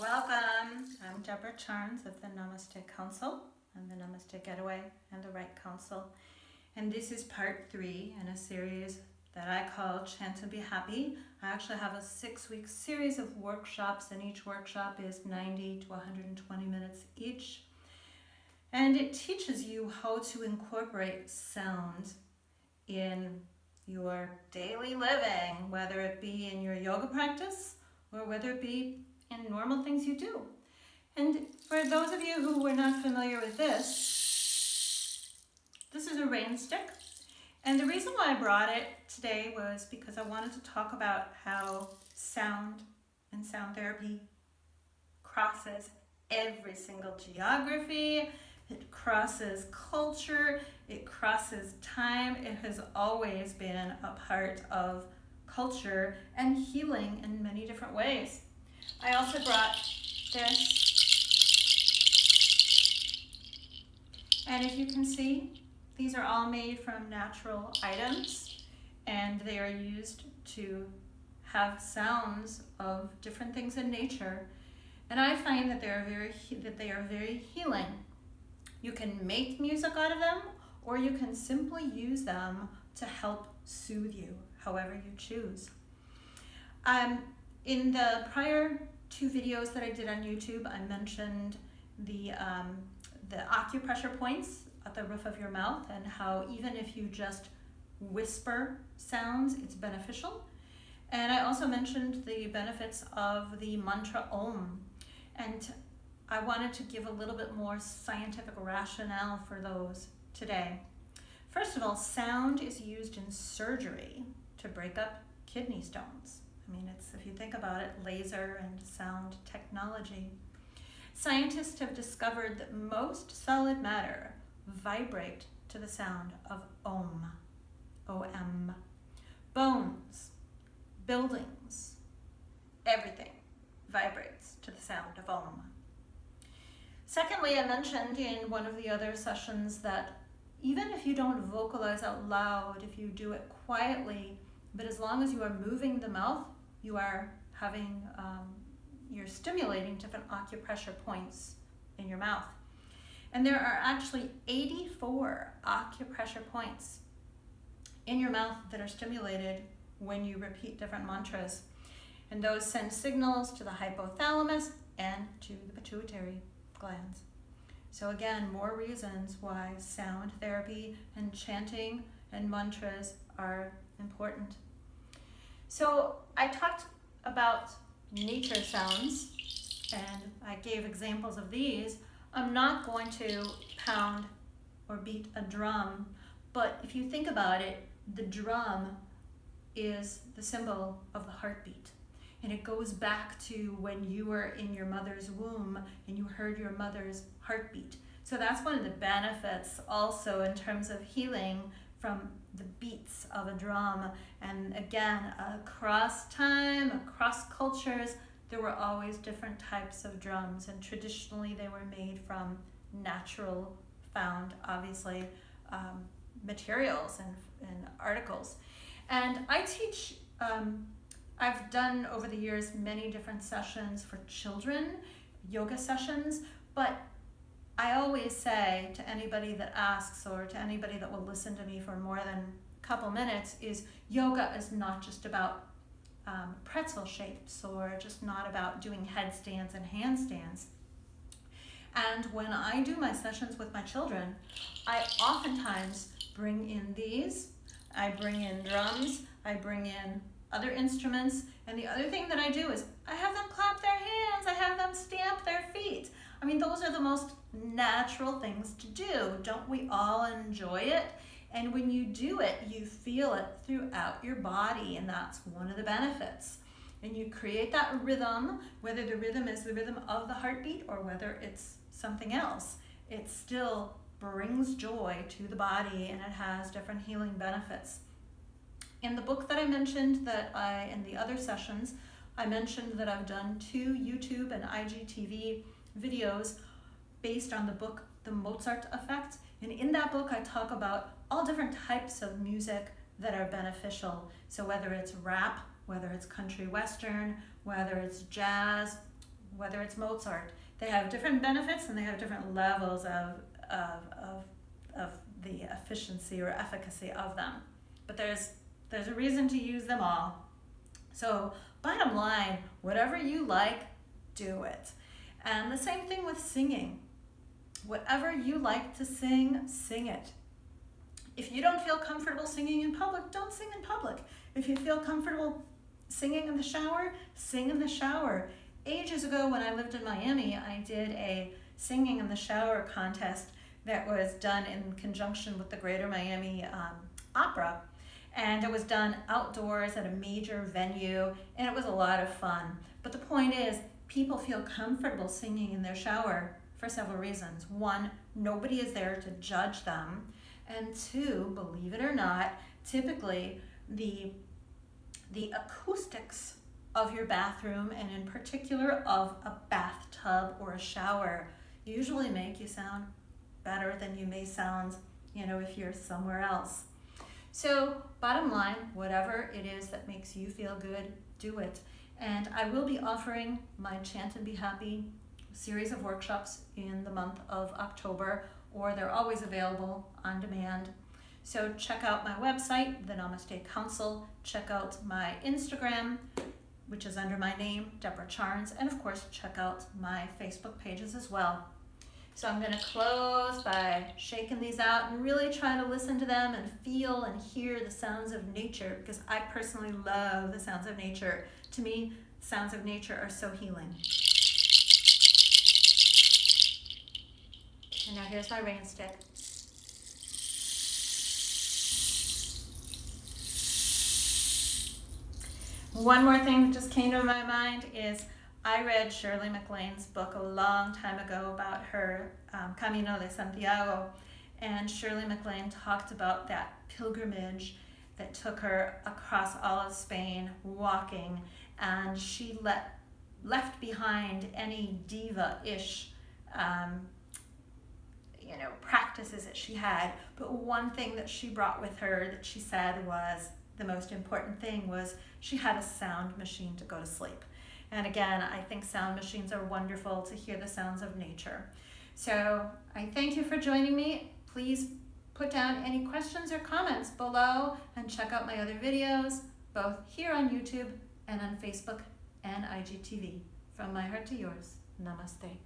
Welcome. I'm Deborah Charnes of the Namaste Council and the Namaste Getaway and the Right Council. And this is part 3 in a series that I call Chant and Be Happy. I actually have a 6-week series of workshops, and each workshop is 90 to 120 minutes each. And it teaches you how to incorporate sound in your daily living, whether it be in your yoga practice or whether it be in normal things you do. And for those of you who were not familiar with this is a rain stick. And the reason why I brought it today was because I wanted to talk about how sound and sound therapy crosses every single geography. It crosses culture, it crosses time. It has always been a part of culture and healing in many different ways. I also brought this. And if you can see, these are all made from natural items, and they are used to have sounds of different things in nature. And I find that they are very healing. You can make music out of them, or you can simply use them to help soothe you, however you choose. In the prior 2 videos that I did on YouTube, I mentioned the acupressure points at the roof of your mouth, and how even if you just whisper sounds, it's beneficial. And I also mentioned the benefits of the mantra Om. And I wanted to give a little bit more scientific rationale for those today. First of all, sound is used in surgery to break up kidney stones. I mean, it's, if you think about it, laser and sound technology. Scientists have discovered that most solid matter vibrate to the sound of Om, O-M. Bones, buildings, everything vibrates to the sound of Om. Secondly, I mentioned in one of the other sessions that even if you don't vocalize out loud, if you do it quietly, but as long as you are moving the mouth, you are having, you're stimulating different acupressure points in your mouth. And there are actually 84 acupressure points in your mouth that are stimulated when you repeat different mantras. And those send signals to the hypothalamus and to the pituitary glands. So again, more reasons why sound therapy and chanting and mantras are important. So I talked about nature sounds, and I gave examples of these. I'm not going to pound or beat a drum, but if you think about it, the drum is the symbol of the heartbeat. And it goes back to when you were in your mother's womb and you heard your mother's heartbeat. So that's one of the benefits also in terms of healing from the beats of a drum. And again, across time, across cultures, there were always different types of drums, and traditionally they were made from natural found, obviously, materials and articles. And I teach, I've done over the years many different sessions for children, yoga sessions, but I always say to anybody that asks, or to anybody that will listen to me for more than a couple minutes, is yoga is not just about pretzel shapes, or just not about doing headstands and handstands. And when I do my sessions with my children, I oftentimes bring in these, I bring in drums, I bring in other instruments, and the other thing that I do is I have them clap their hands, I have them stamp their feet. I mean, those are the most natural things to do. Don't we all enjoy it? And when you do it, you feel it throughout your body, and that's one of the benefits. And you create that rhythm, whether the rhythm is the rhythm of the heartbeat or whether it's something else, it still brings joy to the body, and it has different healing benefits. In the book that I mentioned, in the other sessions, I mentioned that I've done 2 YouTube and IGTV videos based on the book, The Mozart Effect. And in that book, I talk about all different types of music that are beneficial. So whether it's rap, whether it's country western, whether it's jazz, whether it's Mozart. They have different benefits and they have different levels of the efficiency or efficacy of them. But there's a reason to use them all. So bottom line, whatever you like, do it. And the same thing with singing. Whatever you like to sing, sing it. If you don't feel comfortable singing in public, don't sing in public. If you feel comfortable singing in the shower, sing in the shower. Ages ago when I lived in Miami, I did a singing in the shower contest that was done in conjunction with the Greater Miami Opera. And it was done outdoors at a major venue, and it was a lot of fun. But the point is, people feel comfortable singing in their shower for several reasons. One, nobody is there to judge them. And two, believe it or not, typically the acoustics of your bathroom, and in particular of a bathtub or a shower, usually make you sound better than you may sound, if you're somewhere else. So bottom line, whatever it is that makes you feel good, do it. And I will be offering my Chant and Be Happy series of workshops in the month of October, or they're always available on demand. So check out my website, the Namaste Council. Check out my Instagram, which is under my name, Deborah Charnes, and of course check out my Facebook pages as well. So I'm going to close by shaking these out and really try to listen to them and feel and hear the sounds of nature, because I personally love the sounds of nature. To me, sounds of nature are so healing. And now here's my rain stick. One more thing that just came to my mind is I read Shirley MacLaine's book a long time ago about her Camino de Santiago, and Shirley MacLaine talked about that pilgrimage that took her across all of Spain walking, and she left behind any diva-ish practices that she had, but one thing that she brought with her that she said was the most important thing was she had a sound machine to go to sleep. And again, I think sound machines are wonderful to hear the sounds of nature. So I thank you for joining me. Please put down any questions or comments below and check out my other videos, both here on YouTube and on Facebook and IGTV. From my heart to yours, namaste.